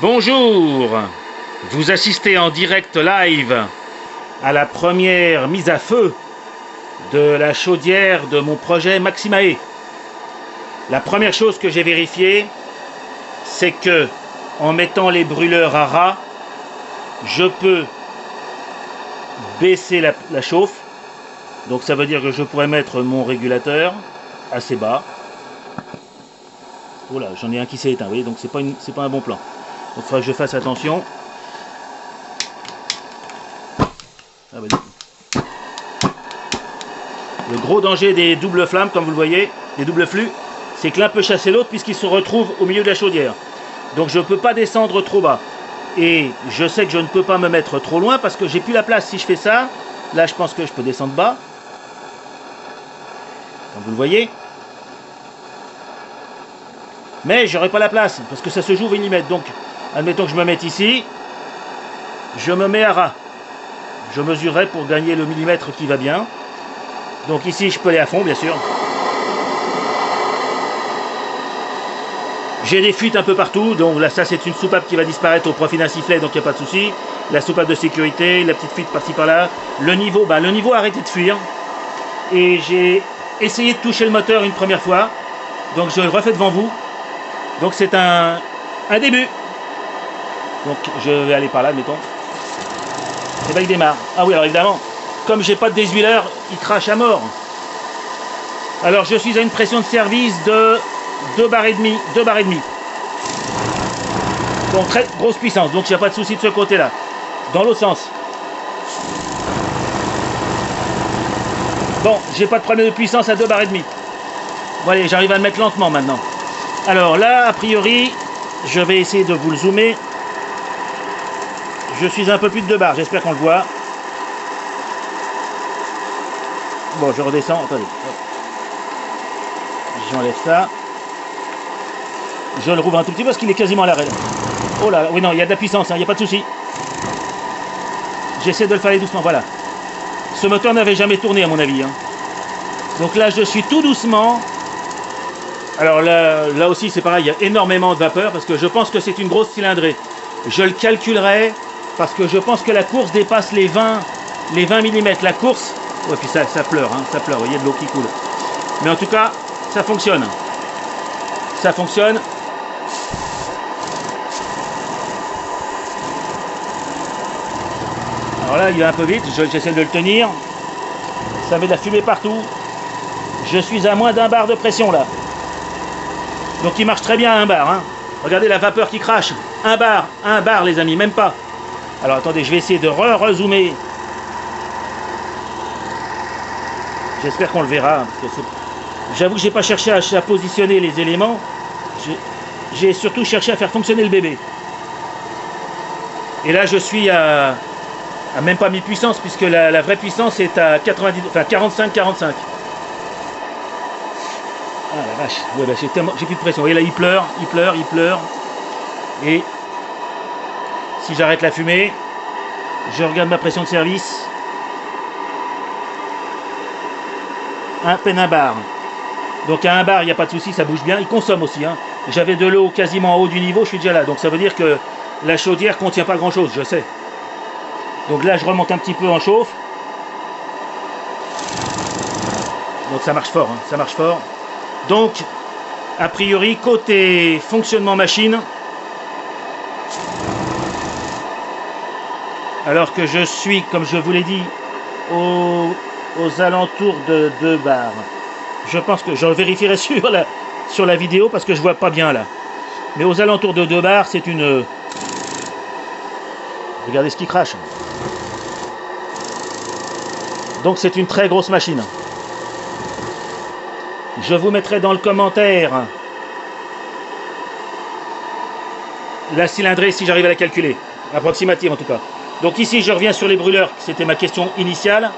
Bonjour, vous assistez en direct live à la première mise à feu de la chaudière de mon projet Maximae. La première chose que j'ai vérifiée, c'est que en mettant les brûleurs à ras, je peux baisser la chauffe. Donc ça veut dire que je pourrais mettre mon régulateur assez bas. Oh là, j'en ai un qui s'est éteint, vous voyez, donc c'est pas un bon plan. Donc il faudra que je fasse attention. Ah bah, le gros danger des doubles flammes, comme vous le voyez, des doubles flux, c'est que l'un peut chasser l'autre puisqu'il se retrouve au milieu de la chaudière. Donc je ne peux pas descendre trop bas. Et je sais que je ne peux pas me mettre trop loin parce que j'ai plus la place. Si je fais ça, là je pense que je peux descendre bas. Comme vous le voyez. Mais j'aurai pas la place parce que ça se joue au millimètre. Donc admettons que je me mette ici. Je me mets à ras. Je mesurerai pour gagner le millimètre qui va bien. Donc ici je peux aller à fond bien sûr. J'ai des fuites un peu partout, donc là ça c'est une soupape qui va disparaître au profit d'un sifflet, donc il n'y a pas de souci. La soupape de sécurité, la petite fuite par-ci par-là. Le niveau a arrêté de fuir. Et j'ai essayé de toucher le moteur une première fois. Donc je le refais devant vous. Donc c'est un début. Donc je vais aller par là, admettons. Et bien il démarre. Ah oui, alors évidemment, comme j'ai pas de désuileur, il crache à mort. Alors je suis à une pression de service de 2 bars et demi. Donc très grosse puissance, donc il n'y a pas de souci de ce côté-là. Dans l'autre sens. Bon, j'ai pas de problème de puissance à 2 bars et demi. Bon allez, j'arrive à le mettre lentement maintenant. Alors là, a priori, je vais essayer de vous le zoomer. Je suis un peu plus de 2 bars, j'espère qu'on le voit. Bon, je redescends, attendez. J'enlève ça. Je le rouvre un tout petit peu parce qu'il est quasiment à l'arrêt. Oh là, oui non, il y a de la puissance, il n'y a pas de souci. J'essaie de le faire doucement, voilà. Ce moteur n'avait jamais tourné à mon avis. Donc là, je suis tout doucement. Alors là aussi, c'est pareil, il y a énormément de vapeur parce que je pense que c'est une grosse cylindrée. Je le calculerai parce que je pense que la course dépasse les 20 mm. La course, ouais, puis ça pleure, ça pleure, il y a de l'eau qui coule. Mais en tout cas, ça fonctionne. Ça fonctionne. Alors là, il va un peu vite, j'essaie de le tenir. Ça met de la fumée partout. Je suis à moins d'1 bar de pression là. Donc il marche très bien à 1 bar. Regardez la vapeur qui crache. 1 bar les amis, même pas. Alors attendez, je vais essayer de re-zoomer. J'espère qu'on le verra. J'avoue que j'ai pas cherché à positionner les éléments. J'ai surtout cherché à faire fonctionner le bébé. Et là je suis à même pas mi-puissance puisque la vraie puissance est à 90, enfin 45-45. Ah la vache, ouais, bah, j'ai plus de pression. Vous voyez là il pleure. Et si j'arrête la fumée, je regarde ma pression de service. À peine 1 bar. Donc à 1 bar, il n'y a pas de souci, ça bouge bien. Il consomme aussi. J'avais de l'eau quasiment en haut du niveau, je suis déjà là. Donc ça veut dire que la chaudière ne contient pas grand chose, je sais. Donc là, je remonte un petit peu en chauffe. Donc ça marche fort, ça marche fort. Donc, a priori, côté fonctionnement machine, alors que je suis, comme je vous l'ai dit, aux alentours de 2 bars. Je pense que je vérifierai sur la vidéo parce que je vois pas bien là. Mais aux alentours de 2 bars, c'est une... Regardez ce qui crache. Donc c'est une très grosse machine. Je vous mettrai dans le commentaire la cylindrée si j'arrive à la calculer. Approximative en tout cas. Donc ici je reviens sur les brûleurs, c'était ma question initiale.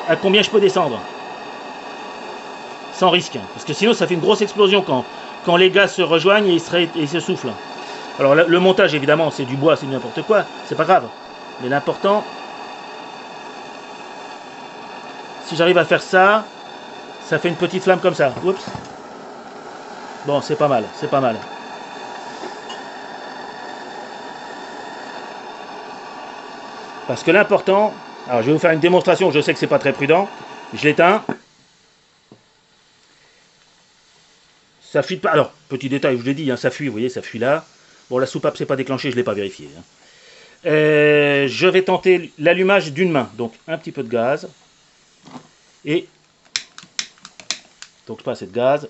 À combien je peux descendre? Sans risque. Parce que sinon ça fait une grosse explosion quand les gaz se rejoignent et ils se soufflent. Alors le montage évidemment c'est du bois, c'est n'importe quoi, c'est pas grave. Mais l'important, si j'arrive à faire ça, ça fait une petite flamme comme ça. Oups. Bon, c'est pas mal, c'est pas mal. Parce que l'important, alors je vais vous faire une démonstration, je sais que c'est pas très prudent, je l'éteins. Ça fuit pas. Alors, petit détail, je vous l'ai dit, hein, ça fuit, vous voyez, ça fuit là. Bon, la soupape c'est pas déclenchée, je l'ai pas vérifié. Hein. Je vais tenter l'allumage d'une main, donc un petit peu de gaz. Et donc pas assez de gaz.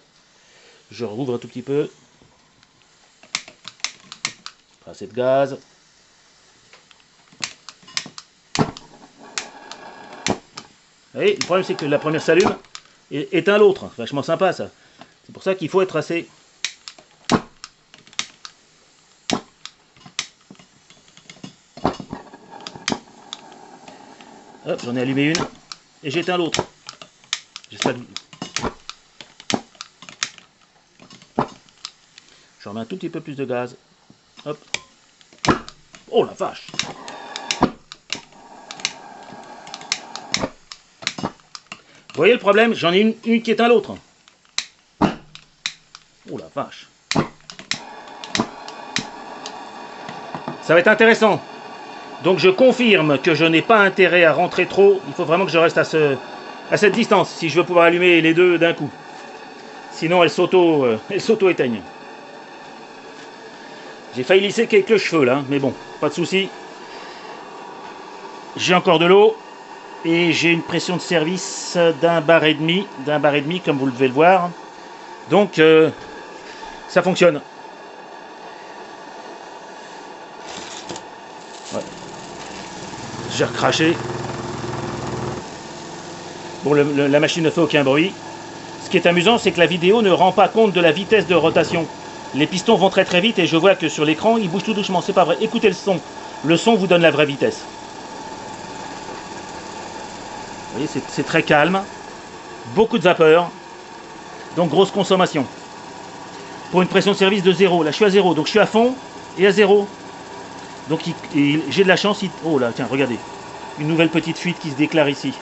Je rouvre un tout petit peu. Pas assez de gaz. Vous voyez, le problème c'est que la première s'allume et éteint l'autre. Vachement sympa ça. C'est pour ça qu'il faut être assez... Hop, j'en ai allumé une et j'éteins l'autre. J'espère que... Je remets un tout petit peu plus de gaz. Hop. Oh la vache! Vous voyez le problème? J'en ai une qui éteint l'autre. Oh la vache! Ça va être intéressant. Donc je confirme que je n'ai pas intérêt à rentrer trop. Il faut vraiment que je reste à cette distance si je veux pouvoir allumer les deux d'un coup. Sinon elles s'auto-éteignent. J'ai failli lisser quelques cheveux là, mais bon, pas de souci. J'ai encore de l'eau et j'ai une pression de service d'un bar et demi comme vous devez le voir. Donc ça fonctionne. Ouais. J'ai recraché. Bon, la machine ne fait aucun bruit. Ce qui est amusant, c'est que la vidéo ne rend pas compte de la vitesse de rotation. Les pistons vont très très vite et je vois que sur l'écran, ils bougent tout doucement. C'est pas vrai. Écoutez le son. Le son vous donne la vraie vitesse. Vous voyez, c'est très calme. Beaucoup de vapeur. Donc grosse consommation. Pour une pression de service de 0. Là, je suis à 0. Donc je suis à fond et à 0. Donc j'ai de la chance. Oh là, tiens, regardez. Une nouvelle petite fuite qui se déclare ici.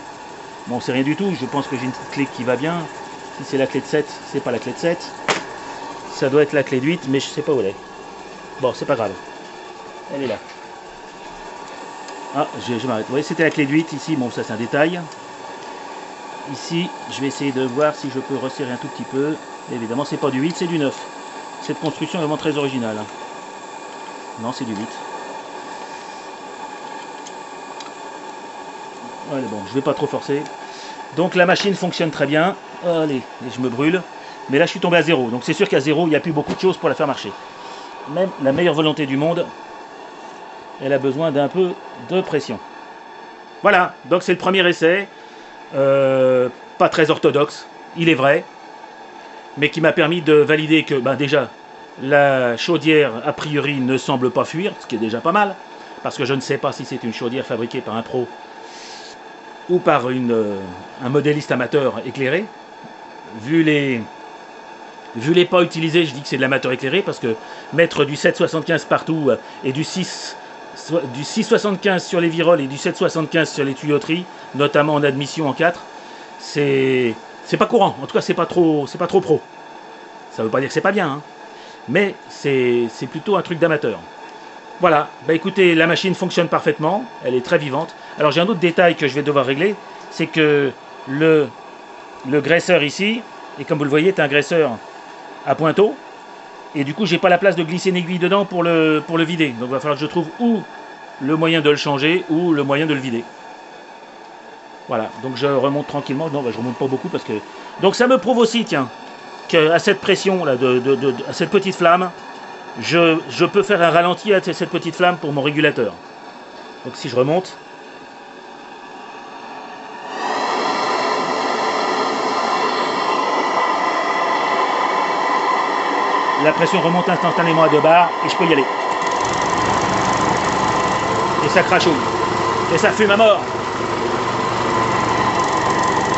Bon, c'est rien du tout. Je pense que j'ai une petite clé qui va bien. Si c'est la clé de 7, c'est pas la clé de 7. Ça doit être la clé de 8, mais je sais pas où elle est. Bon, c'est pas grave. Elle est là. Ah, je m'arrête. Vous voyez, c'était la clé de 8 ici. Bon, ça c'est un détail. Ici, je vais essayer de voir si je peux resserrer un tout petit peu. Évidemment, c'est pas du 8, c'est du 9. Cette construction est vraiment très originale. Non, c'est du 8. Allez, bon, je vais pas trop forcer. Donc la machine fonctionne très bien. Allez, et je me brûle. Mais là, je suis tombé à 0. Donc c'est sûr qu'à 0, il n'y a plus beaucoup de choses pour la faire marcher. Même la meilleure volonté du monde, elle a besoin d'un peu de pression. Voilà, donc c'est le premier essai. Pas très orthodoxe, il est vrai. Mais qui m'a permis de valider que, ben déjà, la chaudière, a priori, ne semble pas fuir. Ce qui est déjà pas mal. Parce que je ne sais pas si c'est une chaudière fabriquée par un pro ou par un modéliste amateur éclairé. Vu les pas utilisés, je dis que c'est de l'amateur éclairé, parce que mettre du 7,75 partout et du 6,75 sur les viroles et du 7,75 sur les tuyauteries, notamment en admission en 4, c'est pas courant. En tout cas, c'est pas trop pro. Ça veut pas dire que c'est pas bien, hein, mais c'est plutôt un truc d'amateur. Voilà, bah écoutez, la machine fonctionne parfaitement, elle est très vivante. Alors j'ai un autre détail que je vais devoir régler, c'est que le graisseur ici, et comme vous le voyez, est un graisseur à pointeau, et du coup j'ai pas la place de glisser une aiguille dedans pour le vider. Donc il va falloir que je trouve ou le moyen de le changer, ou le moyen de le vider. Voilà, donc je remonte tranquillement. Non, bah, je remonte pas beaucoup parce que... Donc ça me prouve aussi, tiens, qu'à cette pression, là, à cette petite flamme, je peux faire un ralenti à cette petite flamme pour mon régulateur. Donc si je remonte... La pression remonte instantanément à 2 bars et je peux y aller. Et ça crachouille. Et ça fume à mort.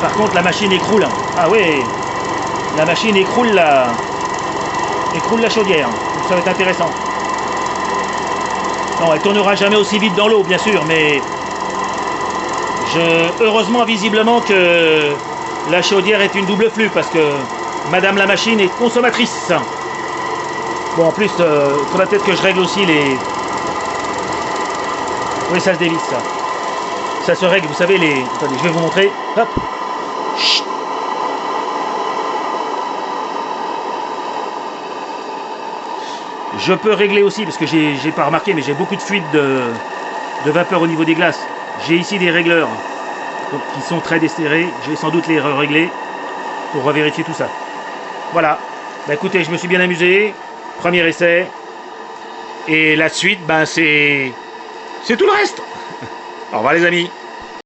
Par contre, la machine écroule. Ah ouais, la machine écroule la chaudière. Donc ça va être intéressant. Non, elle tournera jamais aussi vite dans l'eau, bien sûr, mais heureusement, visiblement, que la chaudière est une double flux, parce que Madame la machine est consommatrice. Bon, en plus, il faudra peut-être que je règle aussi les... Oui, ça se dévisse, ça. Ça se règle, vous savez, les... Attendez, je vais vous montrer. Hop. Chut. Je peux régler aussi, parce que j'ai pas remarqué, mais j'ai beaucoup de fuite de vapeur au niveau des glaces. J'ai ici des régleurs donc, qui sont très desserrés. Je vais sans doute les régler pour revérifier tout ça. Voilà. Bah, écoutez, je me suis bien amusé. Premier essai. Et la suite, ben, c'est tout le reste. Au revoir les amis.